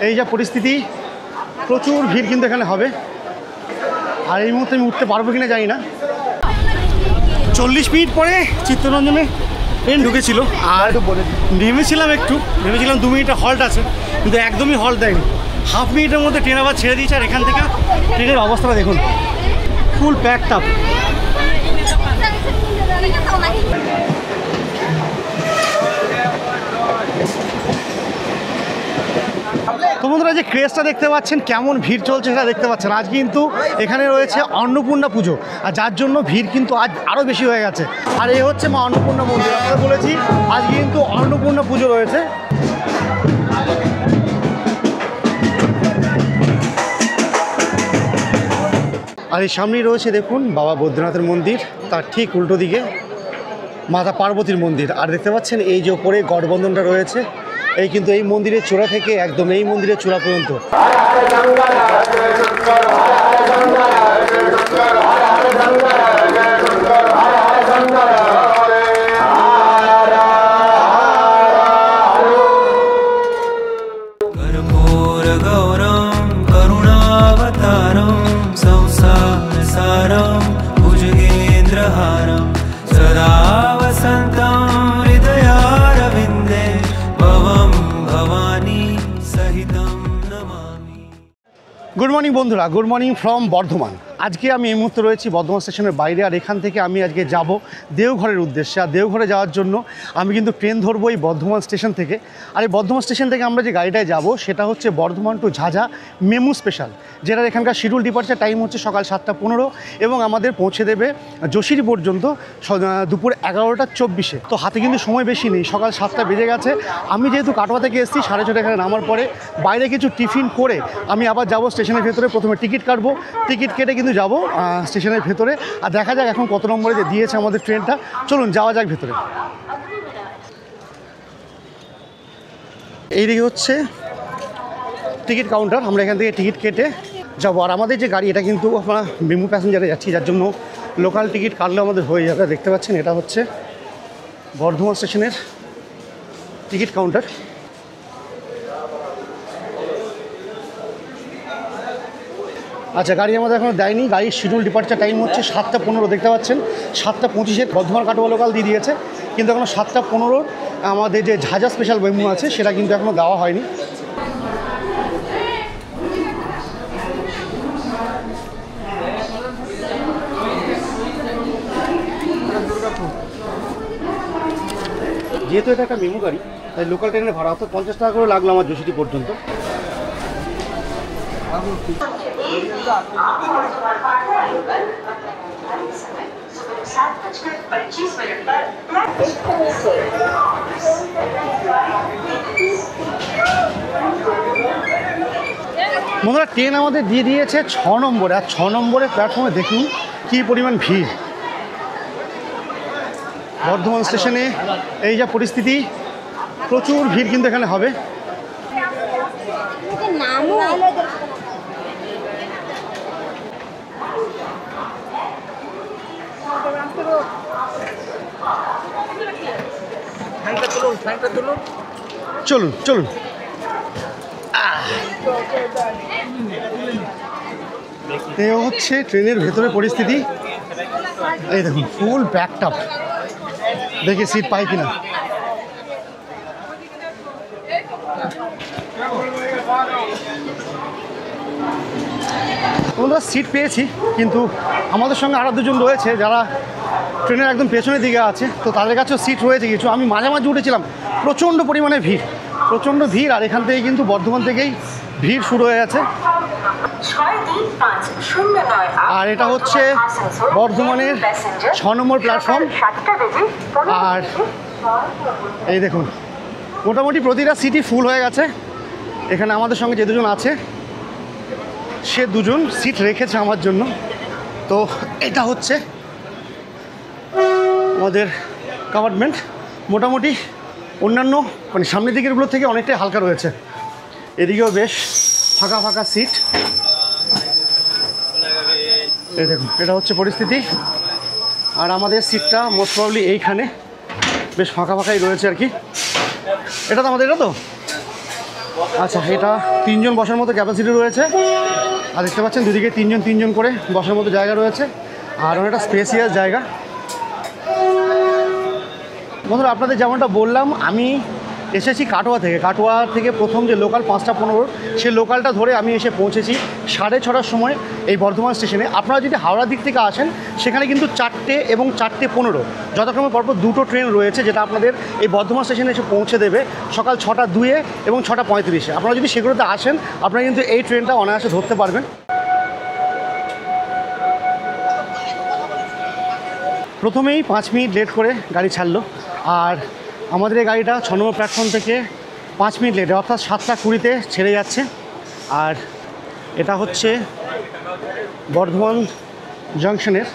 এই যা পরিস্থিতি, প্রচুর ভিড় কিন্তু এখানে হবে। আর এই মুহূর্তে আমি উঠতে পারবো কিনা জানি না। 40 মিনিট পরে চিত্তরঞ্জনে ট্রেন ঢুকেছিল আর নেমেছিলাম, ভেবেছিলাম 2 মিনিটের হল্ট আছে, কিন্তু একদমই হল্ট দেয়নি। হাফ মিনিটের মধ্যে ট্রেন আবার ছেড়ে দিয়েছে। আর এখান থেকে ট্রেনের অবস্থাটা দেখুন, ফুল প্যাকড আপ। তো বন্ধুরা, যে ক্রেজটা দেখতে পাচ্ছেন, কেমন ভিড় চলছে সেটা দেখতে পাচ্ছেন। আজ কিন্তু এখানে রয়েছে অন্নপূর্ণা পুজো, আর যার জন্য ভিড় কিন্তু আজ আরও বেশি হয়ে গেছে। আর এই হচ্ছে মা অন্নপূর্ণা মন্দির। আপনারা বলেছি আজ কিন্তু অন্নপূর্ণা পুজো রয়েছে। আর এই সামনেই রয়েছে দেখুন বাবা বৈদ্যনাথের মন্দির, তার ঠিক উল্টো দিকে মাতা পার্বতীর মন্দির। আর দেখতে পাচ্ছেন এই যে ওপরে গড়বন্ধনটা রয়েছে, এই কিন্তু এই মন্দিরের চূড়া থেকে একদম এই মন্দিরের চূড়া পর্যন্ত। গুড মর্নিং বন্ধুরা, গুড মর্নিং ফ্রম বর্ধমান। আজকে আমি এই মুহূর্তে রয়েছি বর্ধমান স্টেশনের বাইরে। আর এখান থেকে আমি আজকে যাব দেওঘরের উদ্দেশ্যে। আর দেওঘরে যাওয়ার জন্য আমি কিন্তু ট্রেন ধরবো এই বর্ধমান স্টেশন থেকে। আর এই বর্ধমান স্টেশন থেকে আমরা যে গাড়িটায় যাব সেটা হচ্ছে Bardhaman to Jhajha MEMU special, যেটার এখানকার শিডিউল ডিপার্চার টাইম হচ্ছে সকাল 7:15 এবং আমাদের পৌঁছে দেবে যশিরি পর্যন্ত দুপুর 11:24। তো হাতে কিন্তু সময় বেশি নেই, সকাল 7টা বেজে গেছে। আমি যেহেতু কাটোয়া থেকে এসেছি 6:30 এখানে নামার পরে বাইরে কিছু টিফিন করে আমি আবার যাব স্টেশনের ভেতরে। প্রথমে টিকিট কাটবো, টিকিট কেটে কিন্তু যাব স্টেশনের ভেতরে। আর দেখা যাক এখন কত নম্বরে যে দিয়েছে আমাদের ট্রেনটা। চলুন যাওয়া যাক ভেতরে। এইদিকে হচ্ছে টিকিট কাউন্টার, আমরা এখান থেকে টিকিট কেটে যাবো। আর আমাদের যে গাড়ি এটা কিন্তু আমরা মেমু প্যাসেঞ্জারে যাচ্ছি, যার জন্য লোকাল টিকিট কাটলেও আমাদের হয়ে যাবে। দেখতে পাচ্ছেন এটা হচ্ছে বর্ধমান স্টেশনের টিকিট কাউন্টার। আচ্ছা, গাড়ি আমাদের এখনও দেয়নি। গাড়ির শিডিউল ডিপার্চার টাইম হচ্ছে 7:15। দেখতে পাচ্ছেন 7:25 বর্ধমান কাটোয়া লোকাল দিয়ে দিয়েছে, কিন্তু এখনও 7:15 আমাদের যে ঝাঝা স্পেশাল মেমু আছে সেটা কিন্তু এখনও দেওয়া হয়নি। যেহেতু এটা একটা মেমু গাড়ি, তাই লোকাল ট্রেনের ভাড়া অর্থাৎ 50 টাকা করে লাগলো আমার যশোরী পর্যন্ত। বন্ধুরা, ট্রেন আমাদের দিয়ে দিয়েছে 6 নম্বরে। আর 6 নম্বরের প্ল্যাটফর্মে দেখুন কী পরিমাণ ভিড়। বর্ধমান স্টেশনে এই যা পরিস্থিতি, প্রচুর ভিড় কিন্তু এখানে হবে। চলুন চলুন। এই হচ্ছে ট্রেনের ভেতরে পরিস্থিতি। এই দেখুন ফুল প্যাকড আপ। দেখি সিট পাই কিনা। আমরা সিট পেয়েছি, কিন্তু আমাদের সঙ্গে আরও দুজন রয়েছে যারা ট্রেনের একদম পেছনের দিকে আছে, তো তাদের কাছেও সিট রয়েছে কিছু। আমি মাঝামাঝি উঠেছিলাম, প্রচণ্ড পরিমাণে ভিড়, প্রচণ্ড ভিড়। আর এখান থেকে কিন্তু বর্ধমান থেকেই ভিড় শুরু হয়ে গেছে। আর এটা হচ্ছে বর্ধমানের 6 নম্বর প্ল্যাটফর্ম। আর এই দেখুন মোটামুটি প্রতিটা সিটই ফুল হয়ে গেছে। এখানে আমাদের সঙ্গে যে দুজন আছে সে দুজন সিট রেখেছে আমার জন্য। তো এটা হচ্ছে আমাদের কম্পার্টমেন্ট। মোটামুটি অন্যান্য মানে সামনের দিকেরগুলো থেকে অনেকটাই হালকা রয়েছে। এদিকেও বেশ ফাঁকা ফাঁকা সিট। এই দেখুন এটা হচ্ছে পরিস্থিতি। আর আমাদের সিটটা মোস্ট প্রবাবলি এইখানে বেশ ফাঁকা ফাঁকাই রয়েছে আর কি। এটা তো আমাদের, এটা তো আচ্ছা, এটা 3 জন বসার মতো ক্যাপাসিটি রয়েছে। আর দেখতে পাচ্ছেন দুদিকে 3 জন করে বসার মতো জায়গা রয়েছে, আর অনেকটা স্পেসিয়াস জায়গা। বন্ধুরা, আপনাদের যেমনটা বললাম, আমি এসেছি কাটোয়া থেকে প্রথম যে লোকাল 5টা 15 সেই লোকালটা ধরে আমি এসে পৌঁছেছি 6:30টার সময় এই বর্ধমান স্টেশনে। আপনারা যদি হাওড়ার দিক থেকে আসেন, সেখানে কিন্তু 4টে এবং 4:15 যথাক্রমে পরপর 2টো ট্রেন রয়েছে, যেটা আপনাদের এই বর্ধমান স্টেশনে এসে পৌঁছে দেবে সকাল 6:02 এবং 6:35। আপনারা যদি সেগুলোতে আসেন, আপনারা কিন্তু এই ট্রেনটা অনায়াসে ধরতে পারবেন। প্রথমেই 5 মিনিট লেট করে গাড়ি ছাড়লো, আর আমাদের এই গাড়িটা 6 নম্বর প্ল্যাটফর্ম থেকে 5 মিনিট লেটে, অর্থাৎ 7:20-তে ছেড়ে যাচ্ছে। আর এটা হচ্ছে বর্ধমান জাংশনের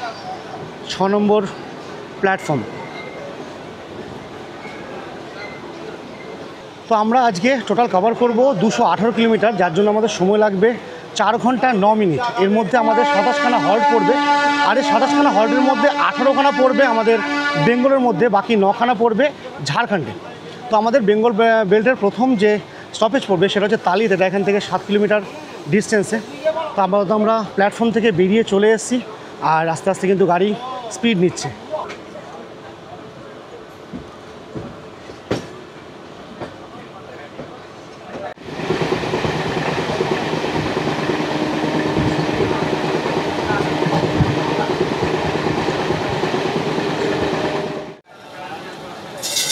6 নম্বর প্ল্যাটফর্ম। তো আমরা আজকে টোটাল কভার করব 218 কিলোমিটার, যার জন্য আমাদের সময় লাগবে 4 ঘন্টা 9 মিনিট। এর মধ্যে আমাদের 27খানা হল্ট পড়বে, আর এই 27খানা হল্টের মধ্যে 18খানা পড়বে আমাদের বেঙ্গলের মধ্যে, বাকি 9খানা পড়বে ঝাড়খণ্ডে। তো আমাদের বেঙ্গল বেল্টের প্রথম যে স্টপেজ পড়বে সেটা হচ্ছে তালিতে, এটা এখান থেকে 7 কিলোমিটার ডিস্টেন্সে। তো আমরা প্ল্যাটফর্ম থেকে বেরিয়ে চলে এসেছি, আর আস্তে আস্তে কিন্তু গাড়ি স্পিড নিচ্ছে।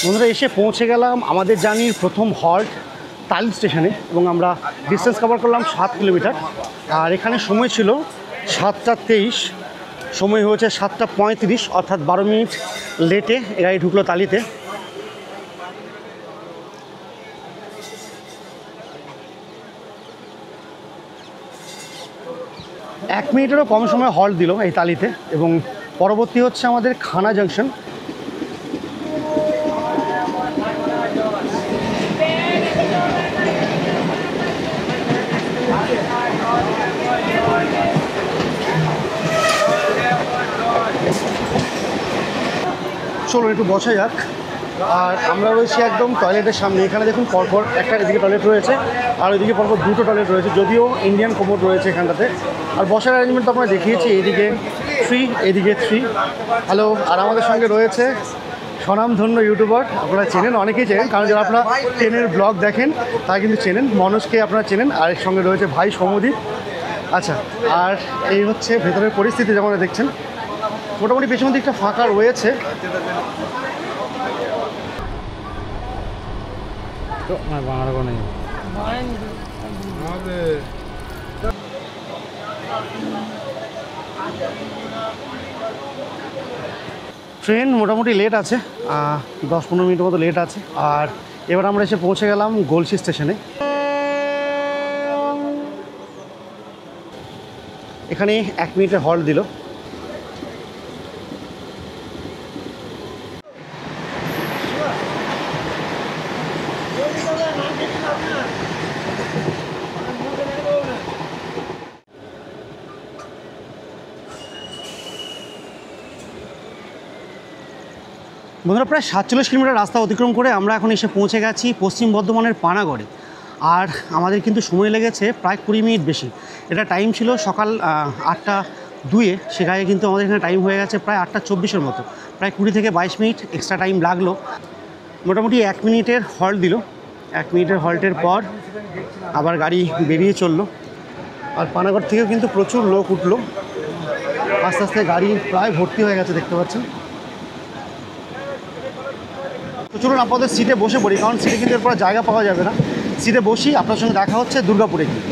বন্ধুরা, এসে পৌঁছে গেলাম আমাদের জার্নির প্রথম হল্ট তালি স্টেশনে, এবং আমরা ডিস্টেন্স কভার করলাম 7 কিলোমিটার। আর এখানে সময় ছিল 7:23, সময় হয়েছে 7:35, অর্থাৎ 12 মিনিট লেটে গাড়ি ঢুকলো তালিতে। এক মিনিটেরও কম সময় হল্ট দিল এই তালিতে, এবং পরবর্তী হচ্ছে আমাদের খানা জাংশন। চলো একটু বসা যাক। আর আমরা রয়েছি একদম টয়লেটের সামনে। এখানে দেখুন পরপর একটা এদিকে টয়লেট রয়েছে, আর ওইদিকে পরপর 2টো টয়লেট রয়েছে, যদিও ইন্ডিয়ান কোমোড রয়েছে এখানটাতে। আর বসার অ্যারেঞ্জমেন্ট তো আপনারা দেখিয়েছি, এইদিকে 3, এদিকে 3। হ্যালো, আর আমাদের সঙ্গে রয়েছে স্বনামধন্য ইউটিউবার, আপনারা চেনেন, অনেকেই চেনেন, কারণ যারা আপনারা ট্রেনের ব্লগ দেখেন তারা কিন্তু চেনেন। মনোজকে আপনারা চেনেন, আর এর সঙ্গে রয়েছে ভাই সমদীপ। আচ্ছা, আর এই হচ্ছে ভেতরের পরিস্থিতি, যেমন দেখছেন মোটামুটি পেছনের দিকটা ফাঁকা রয়েছে। ট্রেন মোটামুটি লেট আছে, 10-15 মিনিটের মতো লেট আছে। আর এবার আমরা এসে পৌঁছে গেলাম গলসি স্টেশনে। এখানে 1 মিনিটের হল্ট দিল। বন্ধুরা, প্রায় 47 কিলোমিটার রাস্তা অতিক্রম করে আমরা এখন এসে পৌঁছে গেছি পশ্চিম বর্ধমানের পানাগড়ে। আর আমাদের কিন্তু সময় লেগেছে প্রায় 20 মিনিট বেশি। এটা টাইম ছিল সকাল 8:02, সেখানে কিন্তু আমাদের এখানে টাইম হয়ে গেছে প্রায় 8:24-এর মতো। প্রায় 20 থেকে 22 মিনিট এক্সট্রা টাইম লাগলো। মোটামুটি 1 মিনিটের হল্ট দিল। 1 মিনিটের হল্টের পর আবার গাড়ি বেরিয়ে চললো। আর পানাগড় থেকেও কিন্তু প্রচুর লোক উঠলো, আস্তে আস্তে গাড়ি প্রায় ভর্তি হয়ে গেছে, দেখতে পাচ্ছেন। তো চলুন আপনাদের সিটে বসে পড়ি, কারণ সিটে কিন্তু এরপর জায়গা পাওয়া যাবে না। সিটে বসি, আপনার সঙ্গে দেখা হচ্ছে দুর্গাপুরে গিয়ে।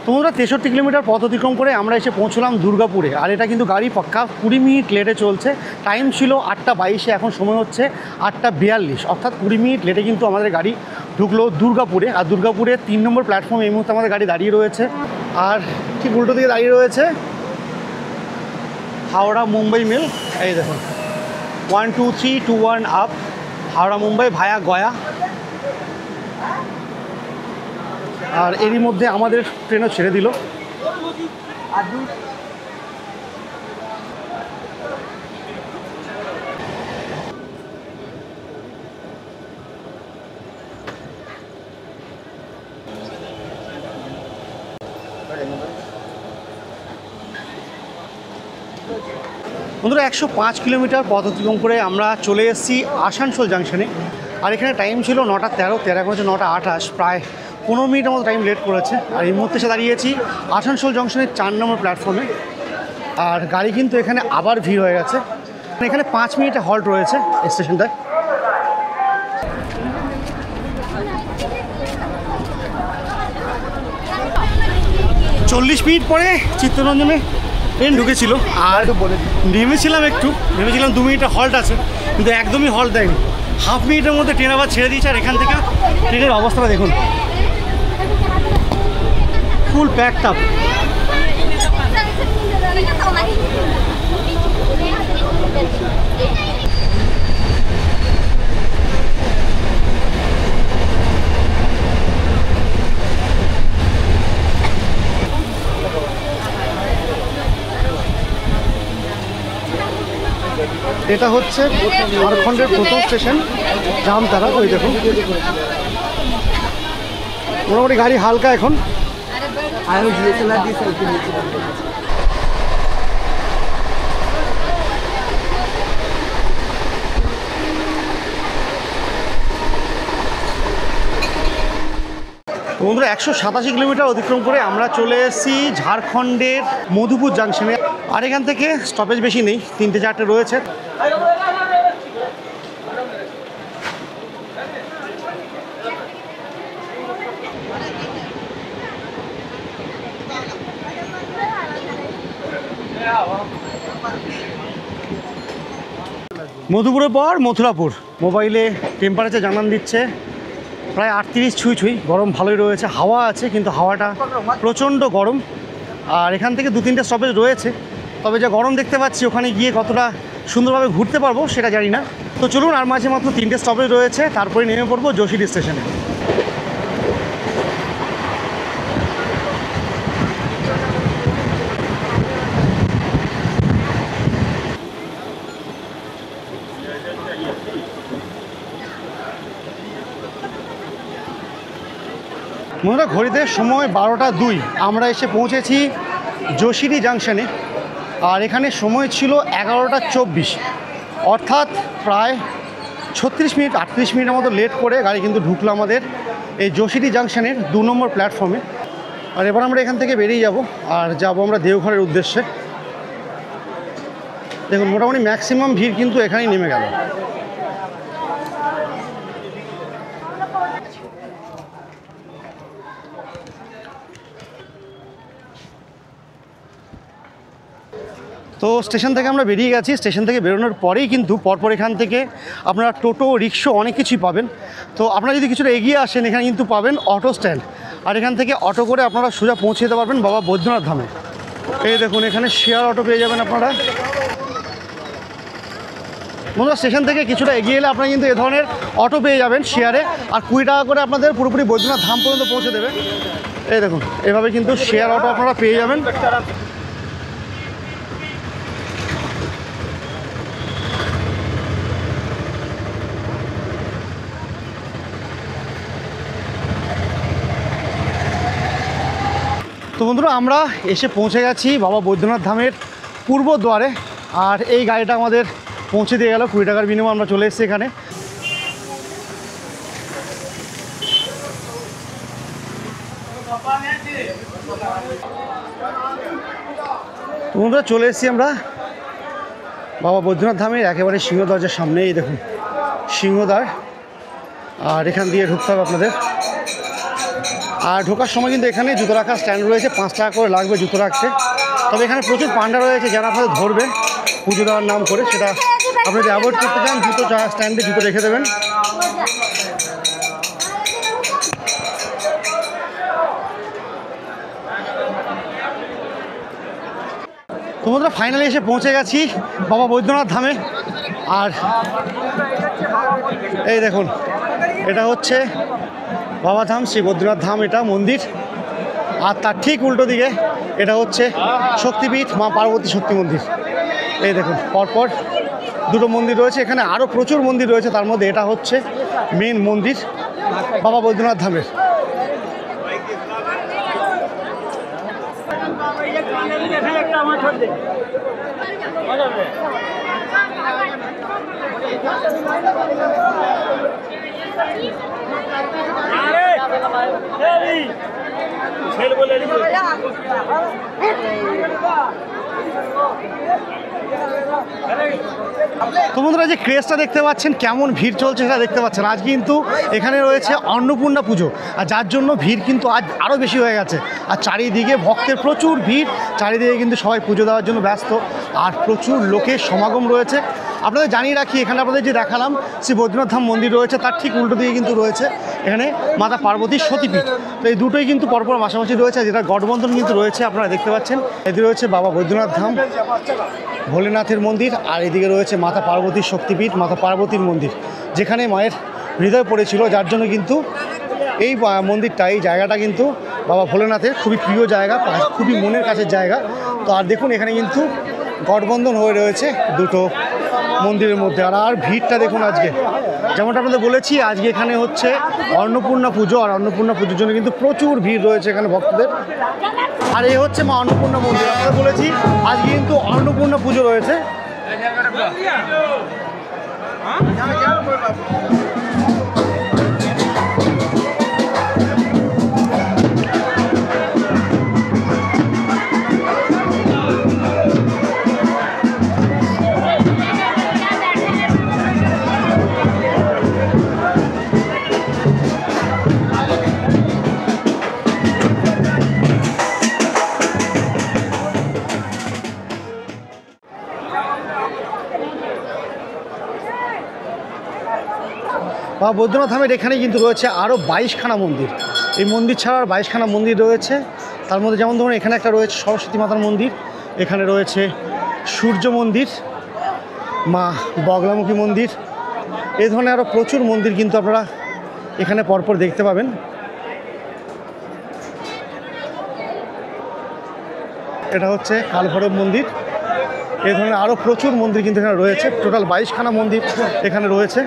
তোমরা 63 কিলোমিটার পথ অতিক্রম করে আমরা এসে পৌঁছলাম দুর্গাপুরে। আর এটা কিন্তু গাড়ি পাক্কা 20 মিনিট লেটে চলছে। টাইম ছিল 8:22, এখন সময় হচ্ছে 8:42, অর্থাৎ 20 মিনিট লেটে কিন্তু আমাদের গাড়ি ঢুকলো দুর্গাপুরে। আর দুর্গাপুরে 3 নম্বর প্ল্যাটফর্মে এই মুহূর্তে আমাদের গাড়ি দাঁড়িয়ে রয়েছে। আর ঠিক উল্টো দিকে দাঁড়িয়ে রয়েছে হাওড়া মুম্বাই মেল। এই দেখুন 12321 আপ, হাওড়া মুম্বাই ভায়া গয়া। আর এরই মধ্যে আমাদের ট্রেনও ছেড়ে দিল। বন্ধুরা 105 কিলোমিটার পথ অতিক্রম করে আমরা চলে এসেছি আসানসোল জাংশনে। আর এখানে টাইম ছিল 9:13, এখন হচ্ছে 9:28, প্রায় 15 মিনিটের মতো টাইম লেট করেছে। আর এই মুহূর্তে এসে দাঁড়িয়েছি আসানসোল জংশনের 4 নম্বর প্ল্যাটফর্মে। আর গাড়ি কিন্তু এখানে আবার ভিড় হয়ে গেছে। এখানে 5 মিনিটে হল্ট রয়েছে স্টেশনটায়। চল্লিশ মিনিট পরে চিত্তরঞ্জনে ট্রেন ঢুকেছিল। আর ভেবেছিলাম 2 মিনিটের হল্ট আছে, কিন্তু একদমই হল্ট দেয়নি। হাফ মিনিটের মধ্যে ট্রেন আবার ছেড়ে দিয়েছে। আর এখান থেকে ট্রেনের অবস্থাটা দেখুন, ফুল প্যাকড আপ। এটা হচ্ছে ঝাড়খণ্ডের প্রথম স্টেশন জামতারা। ওই দেখুন মোটামুটি গাড়ি হালকা এখন। বন্ধুরা 187 কিলোমিটার অতিক্রম করে আমরা চলে এসেছি ঝাড়খণ্ডের মধুপুর জাংশনে। আর এখান থেকে স্টপেজ বেশি নেই, 3-4টে রয়েছে। মধুপুরের পর মথুরাপুর। মোবাইলে টেম্পারেচার জানান দিচ্ছে প্রায় 38 ছুঁই, গরম ভালোই রয়েছে। হাওয়া আছে, কিন্তু হাওয়াটা প্রচণ্ড গরম। আর এখান থেকে 2-3টে স্টপেজ রয়েছে, তবে যা গরম দেখতে পাচ্ছি ওখানে গিয়ে কতটা সুন্দরভাবে ঘুরতে পারবো সেটা জানি না। তো চলুন, আর মাঝে মাত্র 3টে স্টপেজ রয়েছে, তারপরে নেমে পড়বো যোশীটি স্টেশনে। বন্ধুরা ঘড়িতে সময় 12টা 2। আমরা এসে পৌঁছেছি যোশীটি জাংশনে। আর এখানে সময় ছিল 11টা 24, অর্থাৎ প্রায় 36 মিনিট 38 মিনিটের মতো লেট করে গাড়ি কিন্তু ঢুকলো আমাদের এই যোশীটি জাংশনের 2 নম্বর প্ল্যাটফর্মে। আর এবার আমরা এখান থেকে বেরিয়ে যাব আর যাব আমরা দেওঘরের উদ্দেশ্যে। দেখুন মোটামুটি ম্যাক্সিমাম ভিড় কিন্তু এখানেই নেমে গেল। তো স্টেশন থেকে আমরা বেরিয়ে গেছি। স্টেশন থেকে বেরোনোর পরেই কিন্তু পরপর এখান থেকে আপনারা টোটো, রিক্সা অনেক কিছুই পাবেন। তো আপনারা যদি কিছুটা এগিয়ে আসেন, এখানে কিন্তু পাবেন অটো স্ট্যান্ড। আর এখান থেকে অটো করে আপনারা সোজা পৌঁছে যেতে পারবেন বাবা বৈদ্যনাথ ধামে। এই দেখুন এখানে শেয়ার অটো পেয়ে যাবেন আপনারা। বন্ধুরা স্টেশন থেকে কিছুটা এগিয়ে এলে আপনারা কিন্তু এ ধরনের অটো পেয়ে যাবেন শেয়ারে। আর 20 টাকা করে আপনাদের পুরোপুরি বৈদ্যনাথ ধাম পর্যন্ত পৌঁছে দেবে। এই দেখুন এভাবে কিন্তু শেয়ার অটো আপনারা পেয়ে যাবেন। তো বন্ধুরা আমরা এসে পৌঁছে গেছি বাবা বৈদ্যনাথ ধামের পূর্ব দ্বারে। আর এই গাড়িটা আমাদের পৌঁছে দিয়ে গেল 20 টাকার বিনিময়ে। আমরা চলে এসেছি এখানে। বন্ধুরা চলে এসেছি আমরা বাবা বৈদ্যনাথ ধামের একেবারে সিংহ দরজার সামনে। এই দেখুন সিংহদ্বার। আর এখান দিয়ে ঢুকতে হবে আপনাদের। আর ঢোকার সময় কিন্তু এখানে জুতো রাখার স্ট্যান্ড রয়েছে, 5 টাকা করে লাগবে জুতো রাখতে। তবে এখানে প্রচুর পান্ডা রয়েছে যারা আপনাদের ধরবে পুজো দেওয়ার নাম করে। সেটা আপনি যদি অ্যাভয়েড করতে চান জুতো স্ট্যান্ডে জুতো রেখে দেবেন। তো বন্ধুরা ফাইনালি এসে পৌঁছে গেছি বাবা বৈদ্যনাথ ধামে। আর এই দেখুন এটা হচ্ছে বাবা ধাম, শ্রী বৈদ্যনাথ ধাম এটা মন্দির। আর তার ঠিক উল্টো দিকে এটা হচ্ছে শক্তিপীঠ মা পার্বতী শক্তি মন্দির। এই দেখুন পরপর 2টো মন্দির রয়েছে। এখানে আরও প্রচুর মন্দির রয়েছে, তার মধ্যে এটা হচ্ছে মেন মন্দির বাবা বৈদ্যনাথ ধামের। তো বন্ধুরা যে ক্রেজটা দেখতে পাচ্ছেন, কেমন ভিড় চলছে সেটা দেখতে পাচ্ছেন। আজ কিন্তু এখানে রয়েছে অন্নপূর্ণা পুজো, আর যার জন্য ভিড় কিন্তু আজ আরও বেশি হয়ে গেছে। আর চারিদিকে ভক্তের প্রচুর ভিড়, চারিদিকে কিন্তু সবাই পুজো দেওয়ার জন্য ব্যস্ত, আর প্রচুর লোকের সমাগম রয়েছে। আপনাদের জানিয়ে রাখি, এখানে আপনাদের যে দেখালাম শ্রী বৈদ্যনাথ ধাম মন্দির রয়েছে, তার ঠিক উল্টো দিকে কিন্তু রয়েছে এখানে মাতা পার্বতীর সতীপীঠ। তো এই দুটোই কিন্তু পরপর মাসামাসি রয়েছে, যেটা গঠবন্ধন কিন্তু রয়েছে, আপনারা দেখতে পাচ্ছেন। এদিকে রয়েছে বাবা বৈদ্যনাথ ধাম ভোলেনাথের মন্দির, আর এদিকে রয়েছে মাতা পার্বতীর শক্তিপীঠ, মাতা পার্বতীর মন্দির, যেখানে মায়ের হৃদয় পড়েছিল, যার জন্য কিন্তু এই মন্দিরটা, এই জায়গাটা কিন্তু বাবা ভোলেনাথের খুবই প্রিয় জায়গা, খুবই মনের কাছের জায়গা। তো আর দেখুন এখানে কিন্তু গঠবন্ধন হয়ে রয়েছে দুটো মন্দিরের মধ্যে। আর ভিড়টা দেখুন আজকে, যেমনটা আপনাদের বলেছি, আজকে এখানে হচ্ছে অন্নপূর্ণা পুজো, আর অন্নপূর্ণা পুজোর জন্য কিন্তু প্রচুর ভিড় রয়েছে এখানে ভক্তদের। আর এই হচ্ছে মা অন্নপূর্ণা মন্দির। আপনাদের বলেছি আজকে কিন্তু অন্নপূর্ণা পুজো রয়েছে। বা বৈদ্যনাথ ধামের এখানে কিন্তু রয়েছে আরও 22খানা মন্দির। এই মন্দির ছাড়া আর 22খানা মন্দির রয়েছে। তার মধ্যে যেমন ধরুন এখানে একটা রয়েছে সরস্বতী মাতার মন্দির, এখানে রয়েছে সূর্য মন্দির, মা বগলামুখী মন্দির, এই ধরনের আরও প্রচুর মন্দির কিন্তু আপনারা এখানে পরপর দেখতে পাবেন। এটা হচ্ছে কালভৈরব মন্দির, এই ধরনের আরও প্রচুর মন্দির কিন্তু এখানে রয়েছে। টোটাল 22খানা মন্দির এখানে রয়েছে।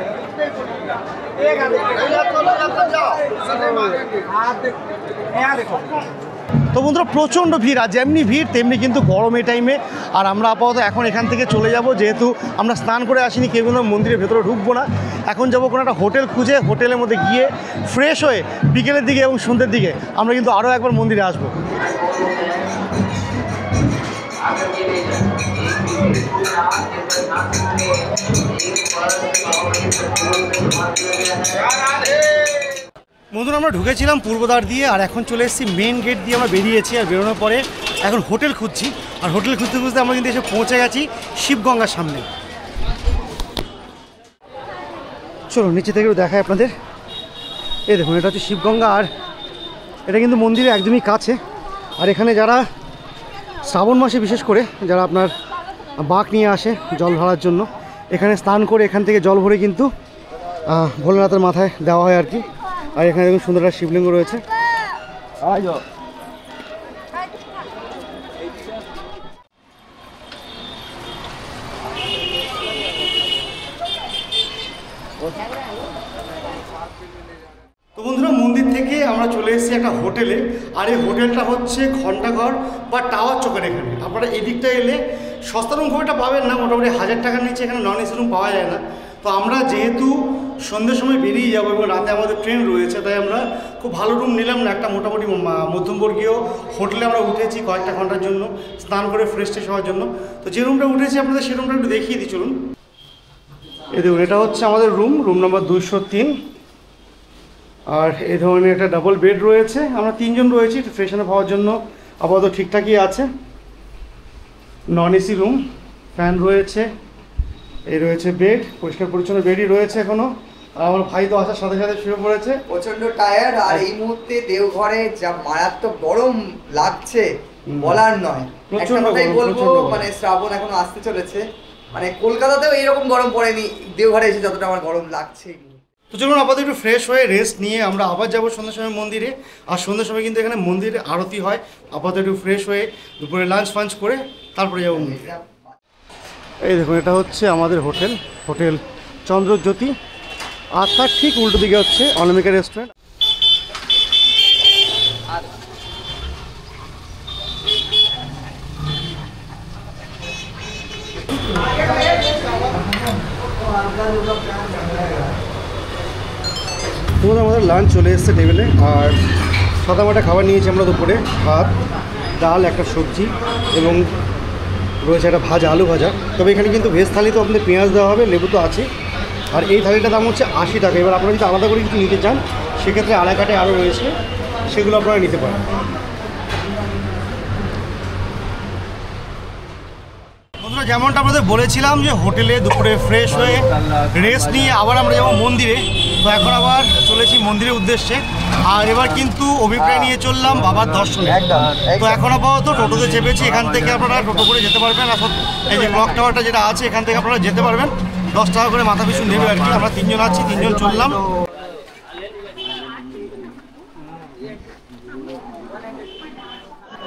তো বন্ধুরা প্রচণ্ড ভিড়, আর যেমনি ভিড় তেমনি কিন্তু গরম এই টাইমে। আর আমরা আপাতত এখন এখান থেকে চলে যাব, যেহেতু আমরা স্নান করে আসিনি, কেউ কিন্তু মন্দিরের ভেতরে ঢুকবো না। এখন যাবো কোনো একটা হোটেল খুঁজে, হোটেলের মধ্যে গিয়ে ফ্রেশ হয়ে বিকেলের দিকে এবং সন্ধ্যের দিকে আমরা কিন্তু আরও একবার মন্দিরে আসবো। বন্ধুরা আমরা ঢুকেছিলাম পূর্বদ্বার দিয়ে, আর এখন চলে এসেছি মেন গেট দিয়ে। আমরা বেরিয়েছি, আর বেরোনোর পরে এখন হোটেল খুঁজছি, আর হোটেল খুঁজতে খুঁজতে আমরা কিন্তু এসে পৌঁছে গেছি শিবগঙ্গার সামনে। চলো নিচে থেকে দেখায় আপনাদের। এই দেখুন, এটা হচ্ছে শিবগঙ্গা, আর এটা কিন্তু মন্দিরের একদমই কাছে। আর এখানে যারা শ্রাবণ মাসে বিশেষ করে যারা আপনার বাঁক নিয়ে আসে জল ভরার জন্য, এখানে স্নান করে এখান থেকে জল ভরে কিন্তু ভোলেনাথের মাথায় দেওয়া হয় আর কি। আর এখানে দেখুন সুন্দর একটা শিবলিঙ্গ রয়েছে। তো বন্ধুরা মন্দির থেকে আমরা চলে এসেছি একটা হোটেলে, আর এই হোটেলটা হচ্ছে ঘণ্টাঘর বা টাওয়ার চকের এখানে। আপনারা এই দিকটা এলে সস্তা রুম খুব একটা পাবেন না, মোটামুটি 1000 টাকার নিচে এখানে নন এসি রুম পাওয়া যায় না। তো আমরা যেহেতু সন্ধ্যের সময় বেরিয়ে যাবো এবং রাতে আমাদের ট্রেন রয়েছে, তাই আমরা খুব ভালো রুম নিলাম না, একটা মোটামুটি মধ্যমবর্গীয় হোটেলে আমরা উঠেছি কয়েকটা ঘন্টার জন্য, স্নান করে ফ্রেশ ট্রেশ হওয়ার জন্য। তো যে রুমটা উঠেছি আপনাদের সেই রুমটা একটু দেখিয়ে দিই চলুন। এই দেখুন, এটা হচ্ছে আমাদের রুম নাম্বার 203। আর এই ধরনের একটা ডাবল বেড রয়েছে। আমরা 3 জন রয়েছি, ফ্রেশ হওয়ার জন্য আপাতত ঠিকঠাকই আছে। নন এসি রুম, ফ্যান রয়েছে, এই রয়েছে বেড, পরিষ্কার পরিচ্ছন্ন বেডই রয়েছে এখনো। আর আমার ভাই তো আসার সাথে সাথে শুয়ে পড়েছে, প্রচন্ড টায়ার্ড। আর এই মুহূর্তে দেওঘরে যা মারাত্মক গরম লাগছে বলার নয়। একটা কথাই বলবো, মানে শ্রাবণ এখনো আসতে চলেছে, মানে কলকাতাতেও এইরকম গরম পড়েনি, দেওঘরে এসে যতটা আমার গরম লাগছে। তো চলুন আপাতত একটু ফ্রেশ হয়ে রেস্ট নিয়ে আমরা আবার যাবো সন্ধ্যার সময় মন্দিরে। আর সন্ধ্যার সময় কিন্তু এখানে মন্দিরে আরতি হয়। আপাতত একটু ফ্রেশ হয়ে দুপুরে লাঞ্চ ফাঞ্চ করে তারপরে যাবো মন্দিরে। এই দেখুন, এটা হচ্ছে আমাদের হোটেল চন্দ্রজ্যোতি, আর তার ঠিক উল্টো দিকে হচ্ছে অনামিকা রেস্টুরেন্ট। তোমাদের আমাদের লাঞ্চ চলে এসেছে টেবিলে, আর সাদামাটা খাবার নিয়েছি আমরা দুপুরে, ভাত, ডাল, একটা সবজি এবং রয়েছে একটা ভাজা, আলু ভাজা। তবে এখানে কিন্তু ভেজ থালি তো আপনাদের পেঁয়াজ দেওয়া হবে, লেবু তো আছে। আর এই থালিটার দাম হচ্ছে 80 টাকা। এবার আপনারা যদি আলাদা করে কিছু নিতে চান সেক্ষেত্রে আলাকাটে আরও রয়েছে, সেগুলো আপনারা নিতে পারেন। বন্ধুরা, যেমনটা আপনাদের বলেছিলাম যে হোটেলে দুপুরে ফ্রেশ হয়ে রেস্ট নিয়ে আবার আমরা যাবো মন্দিরে। তো এখন আবার চলেছি মন্দিরের উদ্দেশ্যে। আর এবার কিন্তু অভিপ্রায় নিয়ে চললাম বাবার দর্শনে। তো এখন আপাতত টোটোতে চেপেছি, এখান থেকে আপনারা টোটো করে যেতে পারবেন। আসলে এই যে ক্লক টাওয়ারটা যেটা আছে এখান থেকে আপনারা যেতে পারবেন, 10 টাকা করে মাথা পিছু নেবে আর কি। আমরা 3 জন আছি, 3 জন চললাম।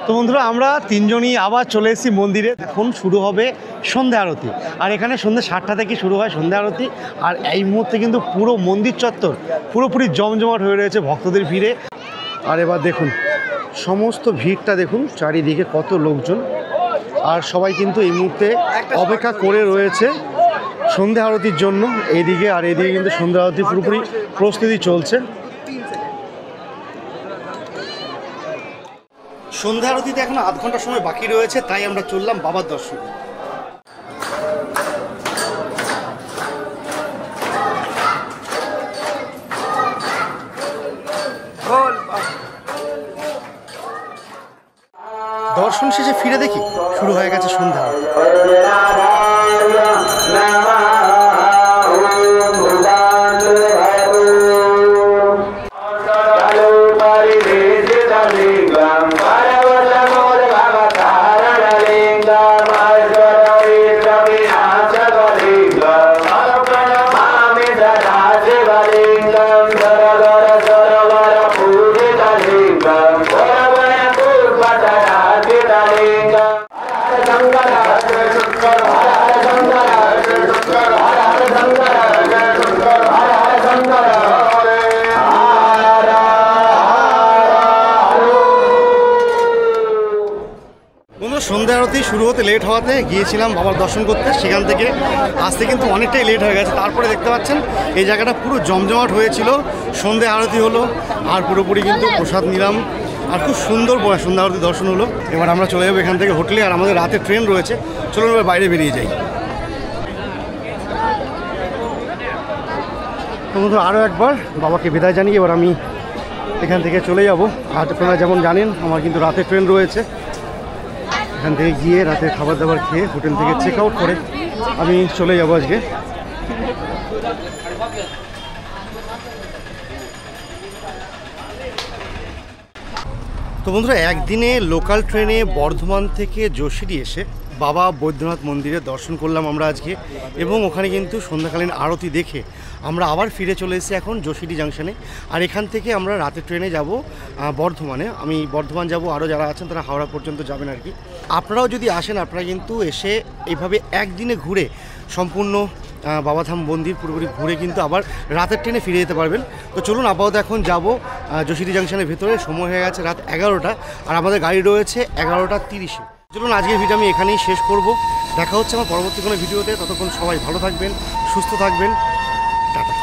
তো বন্ধুরা, আমরা 3 জনই আবার চলে এসেছি মন্দিরে। এখন শুরু হবে সন্ধ্যা আরতি, আর এখানে সন্ধ্যে 7টা থেকে শুরু হয় সন্ধ্যা আরতি। আর এই মুহূর্তে কিন্তু পুরো মন্দির চত্বর পুরোপুরি জমজমাট হয়ে রয়েছে ভক্তদের ভিড়ে। আর এবার দেখুন সমস্ত ভিড়টা দেখুন, চারিদিকে কত লোকজন। আর সবাই কিন্তু এই মুহূর্তে অপেক্ষা করে রয়েছে সন্ধ্যা আরতির জন্য। এইদিকে আর এইদিকে কিন্তু সন্ধ্যা আরতি পুরোপুরি প্রস্তুতি চলছে। সন্ধ্যা আরতিতে এখন আধ ঘন্টা সময় বাকি রয়েছে, তাই আমরা চললাম বাবার দর্শনে। দর্শন শেষে ফিরে দেখি শুরু হয়ে গেছে সন্ধ্যা আরতি। সন্ধ্যা আরতি শুরু হতে লেট হওয়াতে গিয়েছিলাম বাবার দর্শন করতে, সেখান থেকে আসতে কিন্তু অনেকটাই লেট হয়ে গেছে। তারপরে দেখতে পাচ্ছেন এই জায়গাটা পুরো জমজমাট হয়েছিল, সন্ধ্যা আরতি হলো আর পুরোপুরি কিন্তু প্রসাদ নিলাম, আর খুব সুন্দর সন্ধ্যা আরতি দর্শন হলো। এবার আমরা চলে যাবো এখান থেকে হোটেলে, আর আমাদের রাতে ট্রেন রয়েছে। চলুন এবার বাইরে বেরিয়ে যাই। তো আরও একবার বাবাকে বিদায় জানিয়ে এবার আমি এখান থেকে চলে যাব। আর আপনারা যেমন জানেন আমার কিন্তু রাতে ট্রেন রয়েছে, এখান থেকে গিয়ে রাতে খাবার দাবার খেয়ে হোটেল থেকে চেক আউট করে আমি চলে যাবো আজকে। তো বন্ধুরা, একদিনে লোকাল ট্রেনে বর্ধমান থেকে যশোরে এসে বাবা বৈদ্যনাথ মন্দিরে দর্শন করলাম আমরা আজকে, এবং ওখানে কিন্তু সন্ধ্যাকালীন আরতি দেখে আমরা আবার ফিরে চলে এসেছি এখন যশোরে জাংশনে। আর এখান থেকে আমরা রাতের ট্রেনে যাব বর্ধমানে। আমি বর্ধমান যাব, আরও যারা আছেন তারা হাওড়া পর্যন্ত যাবেন আর কি। আপনারাও যদি আসেন, আপনারা কিন্তু এসে এইভাবে একদিনে ঘুরে সম্পূর্ণ বাবাধাম মন্দির পুরোপুরি ঘুরে কিন্তু আবার রাতের ট্রেনে ফিরে যেতে পারবেন। তো চলুন আপাতত এখন যাব যশোরে জাংশনের ভেতরে। সময় হয়ে গেছে রাত 11টা, আর আমাদের গাড়ি রয়েছে 11:30। চলুন আজকের ভিডিও আমি এখানেই শেষ করব। দেখা হচ্ছে আমার পরবর্তী কোনো ভিডিওতে। ততক্ষণ সবাই ভালো থাকবেন, সুস্থ থাকবেন, টাটা।